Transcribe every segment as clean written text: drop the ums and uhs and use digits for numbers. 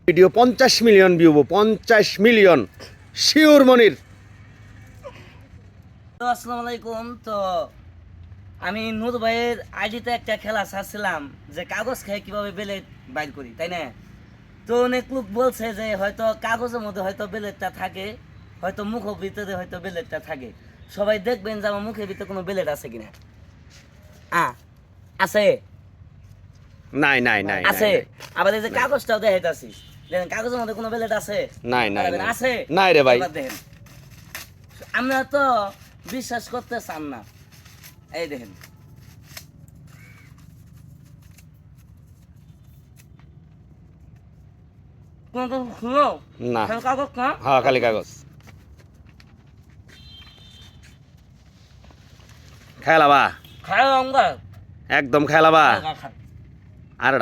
Video 50 million view, 50 million sure Monir. তো আসসালামু আলাইকুম। তো আমি নূর ভাইয়ের আইডিতে একটা খেলা ছাড়ছিলাম যে কাগজ খেয়ে কিভাবে বেলেট বাইর করি, তাই না? তো অনেক লোক বলছে যে হয়তো কাগজের মধ্যে হয়তো বেলেটটা থাকে, হয়তো মুখের ভিতরে হয়তো বেলেটটা থাকে। সবাই দেখবেন যে আমার মুখের ভিতরে কোনো বেলেট আছে কিনা। আছে নাই নাই নাই আছে। আবার এই যে কাগজটাও দেখাইতাছি, দেখেন কাগজের মধ্যে কোনো বেলেট আছে? নাই নাই আছে? নাই রে ভাই। এবার দেখেন, আপনারা তো বিশ্বাস করতে চান না। এই দেখেন, না কাগজ না, হ্যাঁ খালি কাগজ। খেলাবা খায় অঙ্গা একদম খেলাবা। আর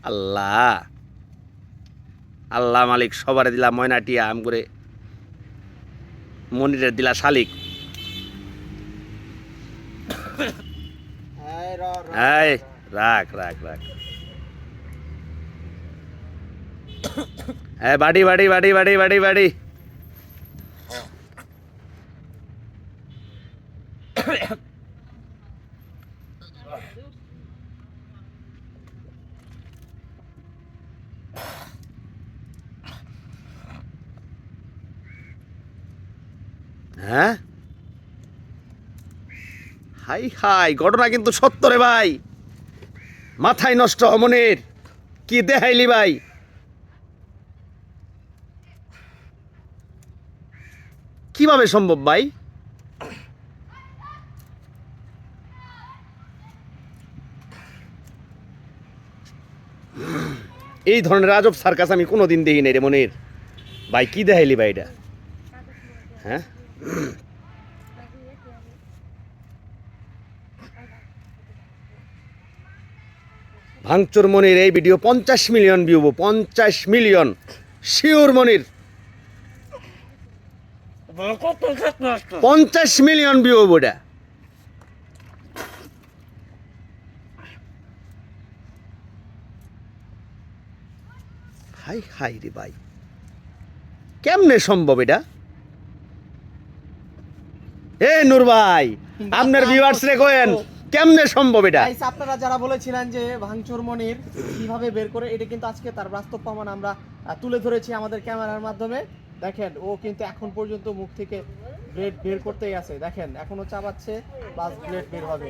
আল্লাহ আল্লাহ মালিক সবারে দিলা ময়নাটিয়া, আম করে মনিরের দিলা শালিক। এই রাখ রাখ রাখ। এই বাড়ি বাড়ি বাড়ি বাড়ি বাড়ি বাড়ি। হ্যাঁ হাই হাই, ঘটনা কিন্তু সত্য রে ভাই। মাথায় নষ্ট মনির, কি দেখাইলি ভাই? কিভাবে সম্ভব ভাই? এই ধরনের আজব সার্কাস আমি কোনোদিন দেখি নাই রে মনির ভাই। কি দেখাইলি ভাই এটা? হ্যাঁ ভাঙচুর মনির এই video 50 million view, 50 million sure Monir. 50 million view ওটা। হাই হাই রে ভাই, কেমনে সম্ভব এটা? এ নূর ভাই, আপনার ভিউয়ার্স রে কইেন কেমনে সম্ভব এটা? গাইস, আপনারা যারা বলেছিলেন যে ভাঙচুর মনির কিভাবে বের করে, এটা কিন্তু আজকে তার বাস্তব প্রমাণ আমরা তুলে ধরেছি আমাদের ক্যামেরার মাধ্যমে। দেখেন, ও কিন্তু এখন পর্যন্ত মুখ থেকে ব্লেড বের করতেই আছে। দেখেন, এখনো চাবাচ্ছে, বাস ব্লেড বের হবে।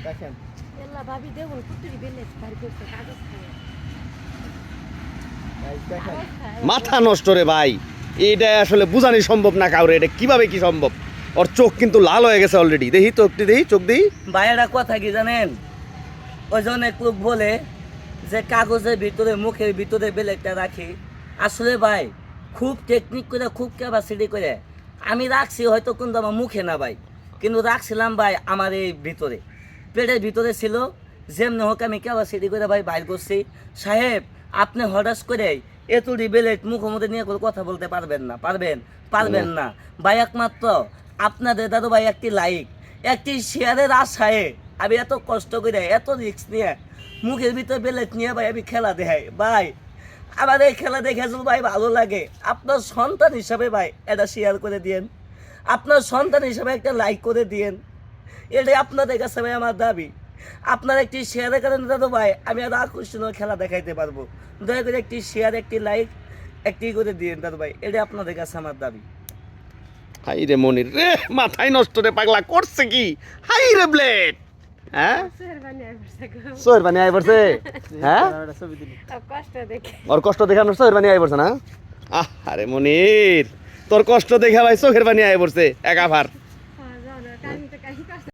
দেখেন গাইস, দেখেন মাথা নষ্ট রে ভাই। এটা আসলে বুঝানি সম্ভব না কাউরে, এটা কিভাবে কি সম্ভব? ওর চোখ কিন্তু লাল হয়ে গেছে অলরেডি। দেখি চোখটি, দেখি চোখ দেখি। ভাইয়েরা কথা কি জানেন, ওই জন্য লোক বলে যে কাগজের ভিতরে মুখের ভিতরে বেলেটটা রাখি। আসলে ভাই খুব টেকনিক করে, খুব ক্যাপাসিটি করে আমি রাখছি, হয়তো কিন্তু আমার মুখে না ভাই, কিন্তু রাখছিলাম ভাই আমার এই ভিতরে, পেটের ভিতরে ছিল। যেমনি হোক আমি ক্যাপাসিটি করে ভাই বাইর করছি। সাহেব, আপনি হঠাৎ করে এতুরি বেলেট মুখের মধ্যে নিয়ে কথা বলতে পারবেন না, পারবেন না ভাই। একমাত্র আপনাদের দাদু ভাই একটি লাইক, একটি শেয়ারের আশায় আমি এত কষ্ট করে, এত রিস্ক নিয়ে মুখের ভিতরে বেলেট নিয়ে ভাই আমি খেলা দেখাই ভাই। আমার এই খেলা দেখে ভাই ভালো লাগে, আপনার সন্তান হিসাবে ভাই এটা শেয়ার করে দিয়েন, আপনার সন্তান হিসাবে একটা লাইক করে দিয়েন। এটাই আপনাদের কাছে ভাই আমার দাবি। আপনার একটি শেয়ারের কারণে দাদু ভাই আমি আরো আকর্ষণীয় খেলা দেখাইতে পারবো। দয়া করে একটি শেয়ার, একটি লাইক, একটি করে দিয়েন দাদু ভাই, এটা আপনাদের কাছে আমার দাবি। হাই রে মনির রে, মাথায় নষ্ট রে, পাগলা করছে কি? হাই রে ব্লেড। হ্যাঁ সোহের বানি আই পড়ছে। হ্যাঁ ওর কষ্ট দেখে আপনার সোহের বানি আই পড়ছে না? আরে মনির, তোর কষ্ট দেখে ভাই চোখের বানি আই পড়ছে একাভার।